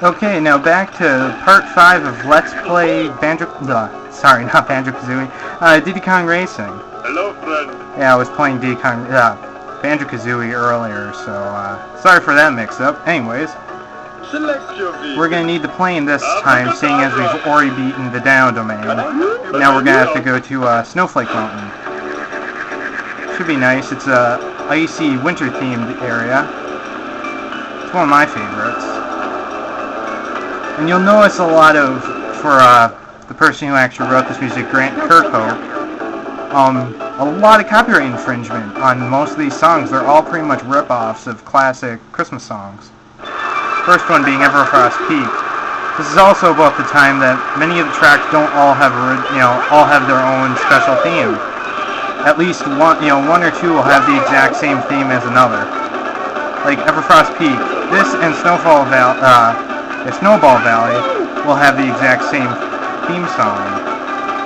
Okay, now back to part 5 of Let's Play sorry, not Banjo-Kazooie, Diddy Kong Racing. Hello, friend. Yeah, I was playing Diddy Kong, Banjo-Kazooie earlier, so, sorry for that mix-up. Anyways, we're gonna need the plane this time, seeing as we've already beaten the Down domain. Now we're gonna have to go to, Snowflake Mountain. Should be nice. It's a icy, winter-themed area. It's one of my favorites. And you'll notice a lot of, for the person who actually wrote this music, Grant Kirkhope, a lot of copyright infringement on most of these songs. They're all pretty much rip-offs of classic Christmas songs. First one being Everfrost Peak. This is also about the time that many of the tracks don't all have, all have their own special theme. At least one or two will have the exact same theme as another. Like Everfrost Peak. This and Snowball Valley will have the exact same theme song.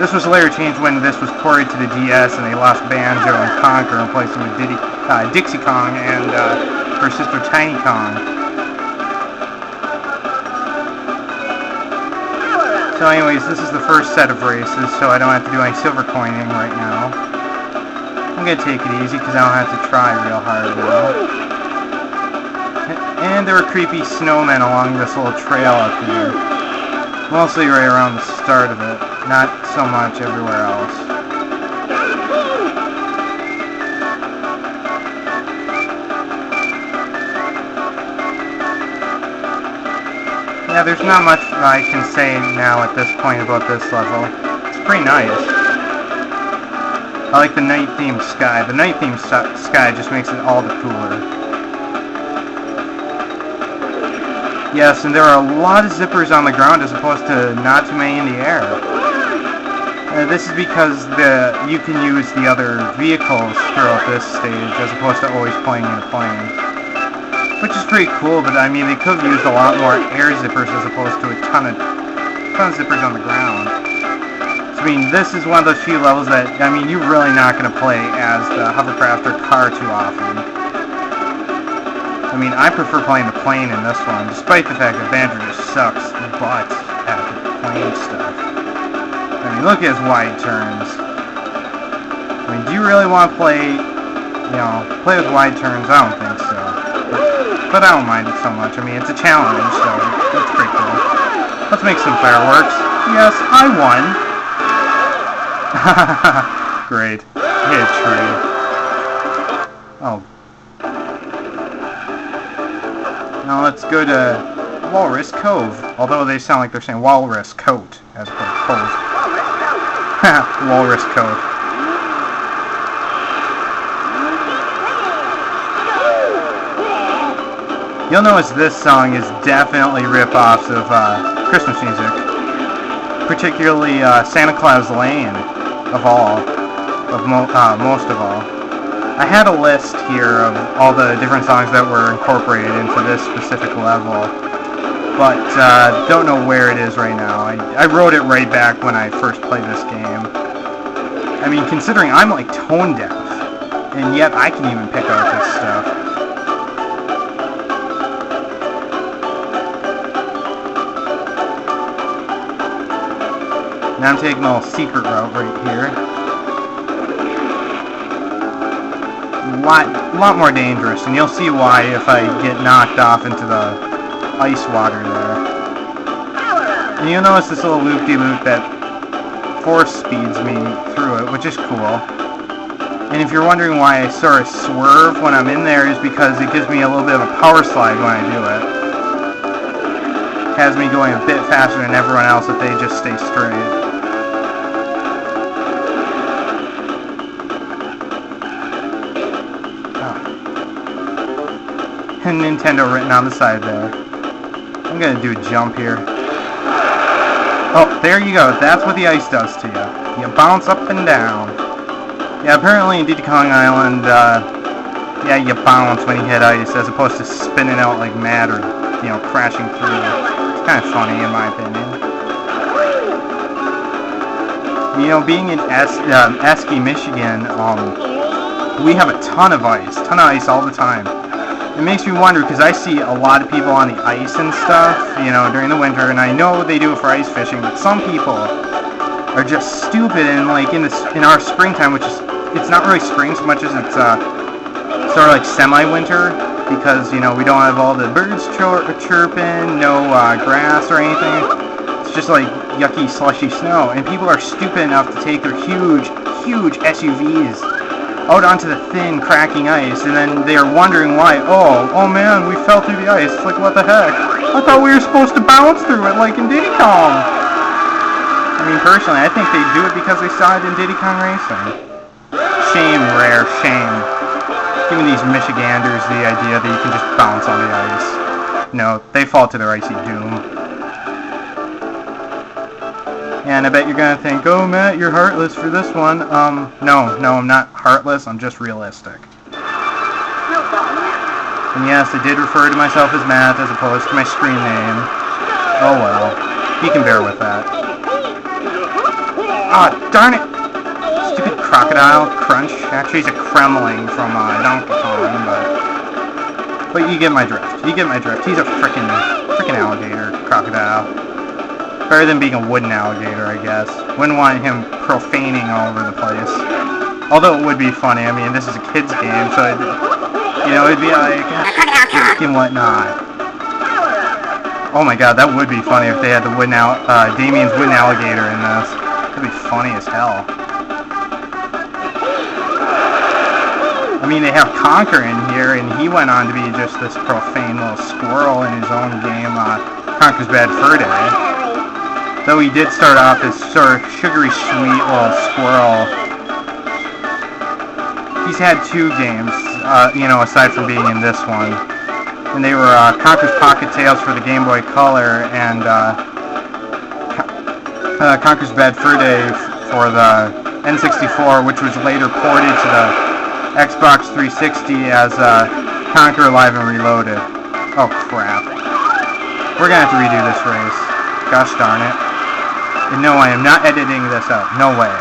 This was later changed when this was ported to the DS and they lost Banjo and Conker and replaced them with Dixie Kong and her sister Tiny Kong. So anyways, this is the first set of races, so I don't have to do any silver coining right now. I'm going to take it easy because I don't have to try real hard now. And there are creepy snowmen along this little trail up here. Mostly right around the start of it, not so much everywhere else. Yeah, there's not much I can say now at this point about this level. It's pretty nice. I like the night-themed sky. The night-themed sky just makes it all the cooler. Yes, and there are a lot of zippers on the ground as opposed to not too many in the air. This is because you can use the other vehicles throughout this stage as opposed to always playing in a plane. Which is pretty cool, but I mean they could have used a lot more air zippers as opposed to a ton of zippers on the ground. So, I mean, this is one of those few levels that, I mean, you're really not going to play as the hovercraft or car too often. I mean, I prefer playing the plane in this one, despite the fact that Banjo just sucks butt at the plane stuff. I mean, look at his wide turns. I mean, do you really want to play with wide turns? I don't think so. But I don't mind it so much. I mean, it's a challenge, so it's pretty cool. Let's make some fireworks. Yes, I won. Great. Hit a tree. Oh. Now let's go to Walrus Cove, although they sound like they're saying Walrus Coat as opposed to Cove. Walrus Cove. You'll notice this song is definitely rip-offs of Christmas music, particularly Santa Claus Lane, most of all. I had a list here of all the different songs that were incorporated into this specific level, but don't know where it is right now. I wrote it right back when I first played this game. I mean, considering I'm like tone deaf, and yet I can even pick out this stuff. Now I'm taking a little secret route right here. A lot more dangerous, and you'll see why if I get knocked off into the ice water there. And you'll notice this little loop-de-loop that force speeds me through it, which is cool. And if you're wondering why I sort of swerve when I'm in there, is because it gives me a little bit of a power slide when I do it. It has me going a bit faster than everyone else if they just stay straight. And Nintendo written on the side there. I'm gonna do a jump here. Oh, there you go. That's what the ice does to you. You bounce up and down. Yeah, apparently in Diddy Kong Island, yeah, you bounce when you hit ice as opposed to spinning out like mad or, crashing through. It's kind of funny in my opinion. Being in Esky, Michigan, we have a ton of ice all the time. it makes me wonder, because I see a lot of people on the ice and stuff, you know, during the winter, and I know they do it for ice fishing, but some people are just stupid, and like in our springtime, which is, it's not really spring so much as it's sort of like semi-winter, because, you know, we don't have all the birds chirping, no grass or anything. It's just like yucky, slushy snow, and people are stupid enough to take their huge SUVs out onto the thin, cracking ice, and then they are wondering why. Oh man, we fell through the ice. It's like, what the heck? I thought we were supposed to bounce through it like in Diddy Kong. I mean, personally, I think they do it because they saw it in Diddy Kong Racing. Shame, Rare, shame. Giving these Michiganders the idea that you can just bounce on the ice. No, they fall to their icy doom. And I bet you're gonna think, oh Matt, you're heartless for this one. No, I'm not heartless, I'm just realistic. And yes, I did refer to myself as Matt as opposed to my screen name. Oh well, you can bear with that. Ah, darn it! Stupid crocodile, Crunch. Actually, he's a Kremling from Donkey Kong, but you get my drift. You get my drift. He's a frickin' alligator, crocodile. Better than being a wooden alligator, I guess. Wouldn't want him profaning all over the place. Although it would be funny. I mean, this is a kid's game, so it'd be like and whatnot. Oh my god, that would be funny if they had the Damien's wooden alligator in this. That'd be funny as hell. I mean, they have Conker in here, and he went on to be just this profane little squirrel in his own game, Conker's Bad Fur Day. Though he did start off as sort of sugary sweet little squirrel. He's had 2 games, aside from being in this one. And they were Conker's Pocket Tales for the Game Boy Color and Conker's Bad Fur Day for the N64, which was later ported to the Xbox 360 as Conker Live and Reloaded. Oh crap. We're gonna have to redo this race. Gosh darn it. And no, I am not editing this out. No way.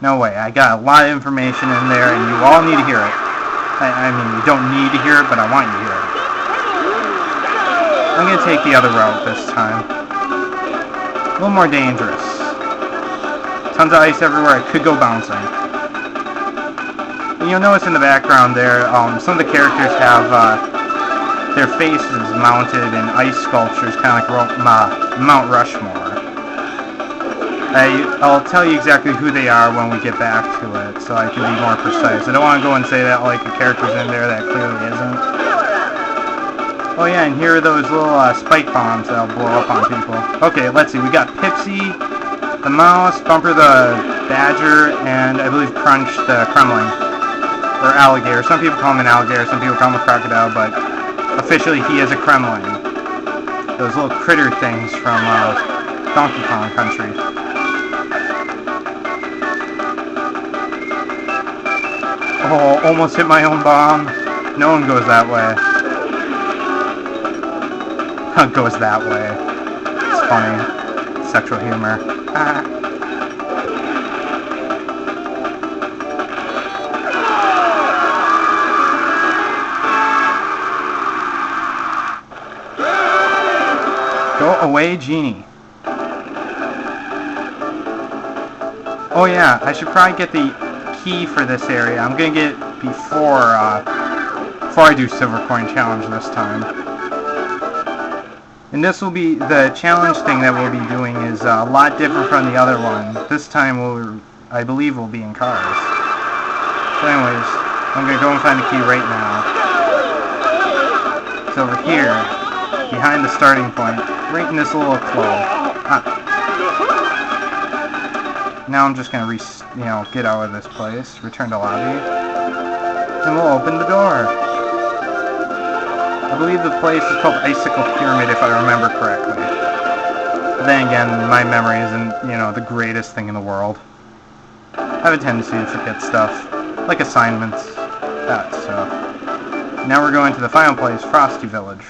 No way. I got a lot of information in there, and you all need to hear it. I mean, you don't need to hear it, but I want you to hear it. I'm going to take the other route this time. A little more dangerous. Tons of ice everywhere. I could go bouncing. And you'll notice in the background there, some of the characters have their faces mounted in ice sculptures, kind of like Mount Rushmore. I'll tell you exactly who they are when we get back to it, so I can be more precise. I don't want to go and say that like a character's in there that clearly isn't. Oh yeah, and here are those little spike bombs that'll blow up on people. Okay, let's see. We got Pixie, the mouse, Bumper the badger, and I believe Crunch the Kremling. Or alligator. Some people call him an alligator, some people call him a crocodile, but officially he is a Kremling. Those little critter things from Donkey Kong Country. Oh, almost hit my own bomb. No one goes that way. Goes that way. It's funny. Sexual humor. Go away, Genie. Oh yeah, I should probably get the key for this area. I'm gonna get it before I do Silver Coin Challenge this time. And this will be the challenge thing that we'll be doing is a lot different from the other one. This time I believe we'll be in cars. So anyways, I'm gonna go and find the key right now. It's over here, behind the starting point, right in this little club. Now I'm just gonna get out of this place, return to lobby, and we'll open the door. I believe the place is called Icicle Pyramid, if I remember correctly. But then again, my memory isn't, the greatest thing in the world. I have a tendency to forget stuff, like assignments, that stuff. Now we're going to the final place, Frosty Village.